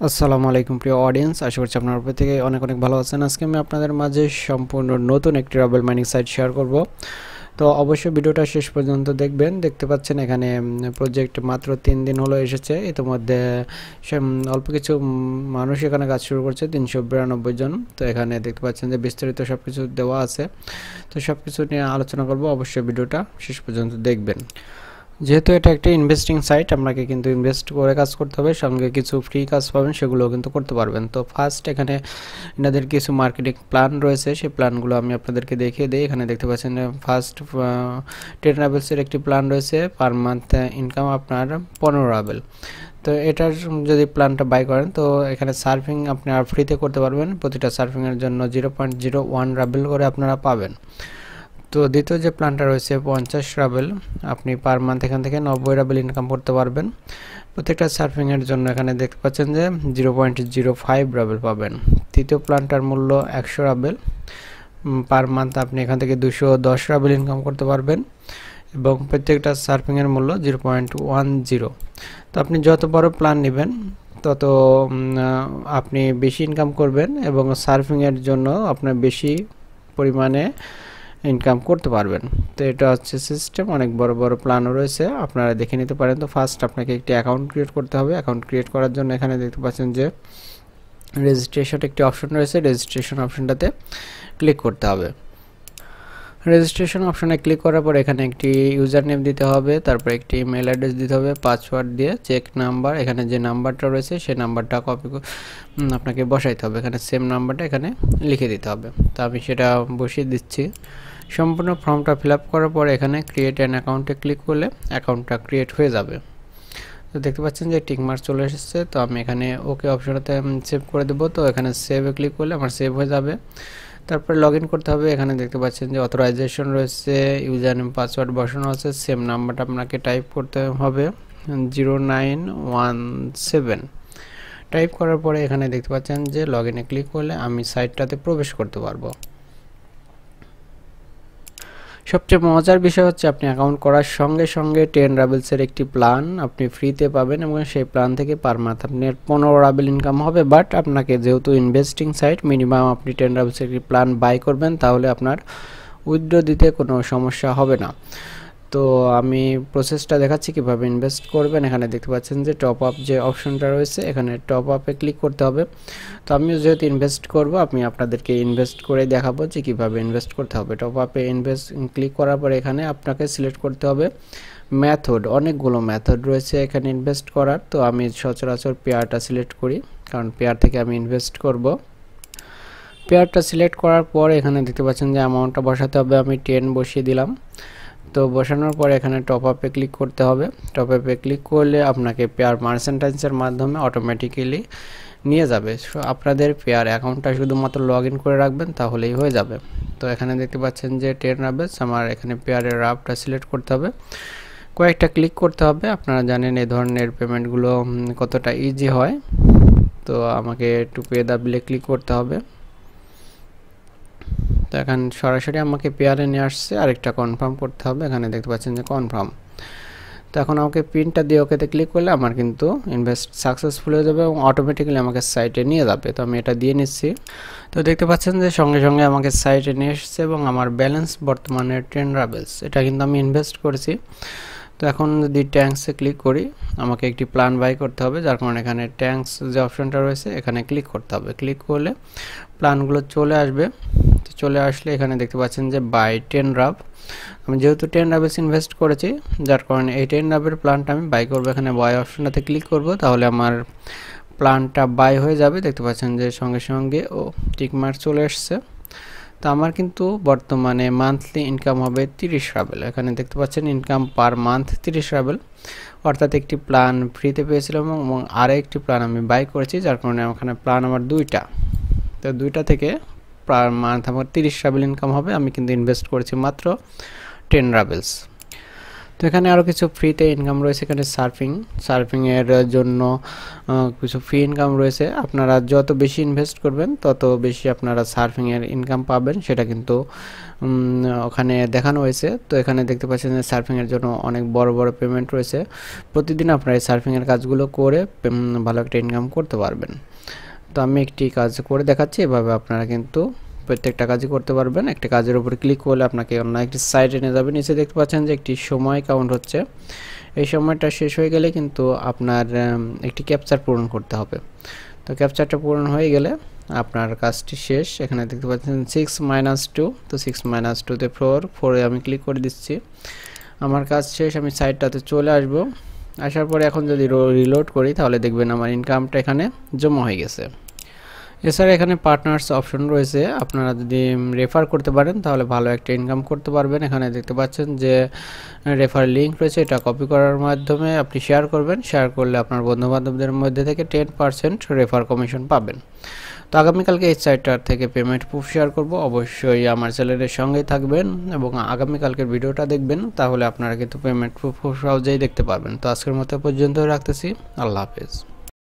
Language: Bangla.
আসসালামু আলাইকুম প্রিয় অডিয়েন্স, আশা করছি আপনারা প্রত্যেকে অনেক অনেক ভালো আছেন। আজকে আমি আপনাদের মাঝে সম্পূর্ণ নতুন একটি রাবেল মাইনিং সাইট শেয়ার করব। তো অবশ্যই ভিডিওটা শেষ পর্যন্ত দেখবেন। দেখতে পাচ্ছেন এখানে প্রজেক্ট মাত্র 3 দিন হলো এসেছে। ইতিমধ্যে অল্প কিছু মানুষ এখানে কাজ শুরু করছে, 392 জন। তো এখানে দেখতে পাচ্ছেন যে বিস্তারিত সব কিছু দেওয়া আছে। তো সব কিছু নিয়ে আলোচনা করব, অবশ্যই ভিডিওটা শেষ পর্যন্ত দেখবেন। যেহেতু এটা একটা ইনভেস্টিং সাইট, আপনাকে কিন্তু ইনভেস্ট করে কাজ করতে হবে, সঙ্গে কিছু ফ্রি কাজ পাবেন, সেগুলোও কিন্তু করতে পারবেন। তো ফার্স্ট এখানে এনাদের কিছু মার্কেটিং প্ল্যান রয়েছে, সেই প্ল্যানগুলো আমি আপনাদেরকে দেখিয়ে দিই। এখানে দেখতে পাচ্ছেন ফার্স্ট 10 রাবেলসের একটি প্ল্যান রয়েছে, পার মান্থ ইনকাম আপনার 15 রাবেল। তো এটার যদি প্ল্যানটা বাই করেন, তো এখানে সার্ফিং আপনারা ফ্রিতে করতে পারবেন। প্রতিটা সার্ফিংয়ের জন্য 0.01 রাবেল করে আপনারা পাবেন। তো দ্বিতীয় যে প্ল্যানটা রয়েছে 50 রাবেল, আপনি পার মান্থ এখান থেকে 90 রাবেল ইনকাম করতে পারবেন প্রত্যেকটা সার্ফিংয়ের জন্য। এখানে দেখতে পাচ্ছেন যে 0.05 রাবেল পাবেন। তৃতীয় প্ল্যানটার মূল্য 100 রাবেল, পার মান্থ আপনি এখান থেকে 210 রাবেল ইনকাম করতে পারবেন এবং প্রত্যেকটা সার্ফিংয়ের মূল্য 0.10। তো আপনি যত বড় প্ল্যান নেবেন তত আপনি বেশি ইনকাম করবেন এবং সার্ফিংয়ের জন্য আপনার বেশি পরিমাণে ইনকাম করতে পারবেন। তো এটা হচ্ছে সিস্টেম। অনেক বড় বড় প্ল্যানও রয়েছে, আপনারা দেখে নিতে পারেন। তো ফার্স্ট আপনাকে একটি অ্যাকাউন্ট ক্রিয়েট করতে হবে। অ্যাকাউন্ট ক্রিয়েট করার জন্য এখানে দেখতে পাচ্ছেন যে রেজিস্ট্রেশন একটি অপশন রয়েছে, রেজিস্ট্রেশন অপশনটাতে ক্লিক করতে হবে। রেজিস্ট্রেশন অপশনে ক্লিক করার পর এখানে একটি ইউজার নেম দিতে হবে, তারপর একটি ইমেল অ্যাড্রেস দিতে হবে, পাসওয়ার্ড দিয়ে চেক নাম্বার, এখানে যে নাম্বারটা রয়েছে সেই নাম্বারটা কপি আপনাকে বসাইতে হবে। এখানে সেম নাম্বারটা এখানে লিখে দিতে হবে। তো আমি সেটা বসিয়ে দিচ্ছি। সম্পূর্ণ ফর্মটা ফিল আপ করার পর এখানে ক্রিয়েট অ্যান অ্যাকাউন্টে ক্লিক করলে অ্যাকাউন্টটা ক্রিয়েট হয়ে যাবে। তো দেখতে পাচ্ছেন যে টিকমার্ক চলে এসেছে। তো আমি এখানে ওকে অপশনটাতে সেভ করে দেবো। তো এখানে সেভে ক্লিক করলে আমার সেভ হয়ে যাবে। তারপরে লগ ইন করতে হবে। এখানে দেখতে পাচ্ছেন যে অথরাইজেশন রয়েছে, ইউজার নেম পাসওয়ার্ড বসানো আছে, সেম নাম্বারটা আপনাকে টাইপ করতে হবে 0917। টাইপ করার পরে এখানে দেখতে পাচ্ছেন যে লগ ইনে ক্লিক করলে আমি সাইটটাতে প্রবেশ করতে পারবো। সবচেয়ে মজার বিষয় হচ্ছে আপনি অ্যাকাউন্ট করার সঙ্গে সঙ্গে 10 রাবেলসের একটি প্ল্যান আপনি ফ্রিতে পাবেন এবং সেই প্ল্যান থেকে পার মান্থ আপনার 15 রাবেল ইনকাম হবে। বাট আপনাকে যেহেতু ইনভেস্টিং সাইট, মিনিমাম আপনি 10 রাবেলসের একটি প্ল্যান বাই করবেন, তাহলে আপনার উইথড্র দিতে কোনো সমস্যা হবে না। তো আমি প্রসেসটা দেখাচ্ছি কিভাবে ইনভেস্ট করবেন। এখানে দেখতে পাচ্ছেন যে টপ আপ যে অপশনটা রয়েছে, এখানে টপ আপে ক্লিক করতে হবে। তো আমিও যেহেতু ইনভেস্ট করব, আমি আপনাদেরকে ইনভেস্ট করে দেখাবো যে কিভাবে ইনভেস্ট করতে হবে। টপ আপে ইনভেস্ট ক্লিক করার পর এখানে আপনাকে সিলেক্ট করতে হবে মেথড। অনেকগুলো মেথড রয়েছে এখানে ইনভেস্ট করার। তো আমি সচরাচর পেয়ারটা সিলেক্ট করি, কারণ পেয়ার থেকে আমি ইনভেস্ট করব। পেয়ারটা সিলেক্ট করার পর এখানে দেখতে পাচ্ছেন যে অ্যামাউন্টটা বসাতে হবে। আমি 10 বসিয়ে দিলাম। তো বসানোর পর এখানে টপ আপে ক্লিক করতে হবে। টপ আপে ক্লিক করলে আপনাকে পেয়ার মার্চেন্টাইজের মাধ্যমে অটোমেটিক্যালি নিয়ে যাবে। আপনাদের পেয়ার অ্যাকাউন্টটা শুধুমাত্র লগ ইন করে রাখবেন, তাহলেই হয়ে যাবে। তো এখানে দেখতে পাচ্ছেন যে 10 রাবেলস, আমার এখানে পেয়ারের রাবটা সিলেক্ট করতে হবে, কয়েকটা ক্লিক করতে হবে। আপনারা জানেন এই ধরনের পেমেন্টগুলো কতটা ইজি হয়। তো আমাকে টু পে দ্য বিলে ক্লিক করতে হবে। তো এখন সরাসরি আমাকে পেয়ারে নিয়ে আসছে, আরেকটা কনফার্ম করতে হবে। এখানে দেখতে পাচ্ছেন যে কনফার্ম। তো এখন আমাকে পিনটা দিয়ে ওকেতে ক্লিক করলে আমার কিন্তু ইনভেস্ট সাকসেসফুল হয়ে যাবে এবং অটোমেটিক্যালি আমাকে সাইটে নিয়ে যাবে। তো আমি এটা দিয়ে নিচ্ছি। তো দেখতে পাচ্ছেন যে সঙ্গে সঙ্গে আমাকে সাইটে নিয়ে এসেছে এবং আমার ব্যালেন্স বর্তমানে 10 রাবেলস। এটা কিন্তু আমি ইনভেস্ট করেছি। তো এখন যদি ট্যাঙ্কসে ক্লিক করি, আমাকে একটি প্ল্যান বাই করতে হবে, যার কারণে এখানে ট্যাঙ্কস যে অপশনটা রয়েছে এখানে ক্লিক করতে হবে। ক্লিক করলে প্ল্যানগুলো চলে আসবে। তো চলে আসলে এখানে দেখতে পাচ্ছেন যে বাই 10 রাব। আমি যেহেতু 10 রাবেলস ইনভেস্ট করেছি, যার কারণে এই 10 রাবের প্ল্যানটা আমি বাই করব। এখানে বাই অপশনটাতে ক্লিক করব, তাহলে আমার প্ল্যানটা বাই হয়ে যাবে। দেখতে পাচ্ছেন যে সঙ্গে সঙ্গে টিকমার্ক চলে এসছে। তো আমার কিন্তু বর্তমানে মান্থলি ইনকাম হবে 30 রাবেল। এখানে দেখতে পাচ্ছেন ইনকাম পার মান্থ 30 রাবেল, অর্থাৎ একটি প্ল্যান ফ্রিতে পেয়েছিলাম এবং আরও একটি প্ল্যান আমি বাই করেছি, যার কারণে ওখানে প্ল্যান আমার দুইটা। তো দুইটা থেকে পার মান্থ আমার 30 রাবেল ইনকাম হবে। আমি কিন্তু ইনভেস্ট করেছি মাত্র 10 রাবেলস। তো তো এখানে আরও কিছু ফ্রিতে ইনকাম রয়েছে। এখানে সার্ফিংয়ের জন্য কিছু ফ্রি ইনকাম রয়েছে। আপনারা যত বেশি ইনভেস্ট করবেন তত বেশি আপনারা সার্ফিংয়ের ইনকাম পাবেন, সেটা কিন্তু ওখানে দেখানো হয়েছে। তো এখানে দেখতে পাচ্ছেন যে সার্ফিংয়ের জন্য অনেক বড় বড় পেমেন্ট রয়েছে। প্রতিদিন আপনারা এই সার্ফিংয়ের কাজগুলো করে ভালো একটা ইনকাম করতে পারবেন। তো আমি একটি কাজ করে দেখাচ্ছি, এভাবে আপনারা কিন্তু প্রত্যেকটা কাজই করতে পারবেন। একটা কাজের উপর ক্লিক করলে আপনাকে অন্য একটি সাইটে নিয়ে যাবে। নিচে দেখতে পাচ্ছেন যে একটি সময় কাউন্ট হচ্ছে। এই সময়টা শেষ হয়ে গেলে কিন্তু আপনার একটি ক্যাপচার পূরণ করতে হবে। তো ক্যাপচারটা পূরণ হয়ে গেলে আপনার কাজটি শেষ। এখানে দেখতে পাচ্ছেন 6 - 2, তো 6 - 2 তে 4 আমি ক্লিক করে দিচ্ছি। আমার কাজ শেষ, আমি সাইটটাতে চলে আসব। আসার পরে এখন যদি রিলোড করি তাহলে দেখবেন আমার ইনকামটা এখানে জমা হয়ে গেছে। এছাড়া এখানে পার্টনার্স অপশন রয়েছে, আপনারা যদি রেফার করতে পারেন তাহলে ভালো একটা ইনকাম করতে পারবেন। এখানে দেখতে পাচ্ছেন যে রেফার লিঙ্ক রয়েছে, এটা কপি করার মাধ্যমে আপনি শেয়ার করবেন। শেয়ার করলে আপনার বন্ধুবান্ধবদের মধ্যে থেকে 10% রেফার কমিশন পাবেন। তো আগামীকালকে এই সাইটটার থেকে পেমেন্ট প্রুফ শেয়ার করব। অবশ্যই আমার চ্যানেলের সঙ্গেই থাকবেন এবং আগামীকালকের ভিডিওটা দেখবেন, তাহলে আপনারা কিন্তু পেমেন্ট প্রুফ খুব সহজেই দেখতে পারবেন। তো আজকের মতো পর্যন্ত রাখতেছি। আল্লাহ হাফেজ।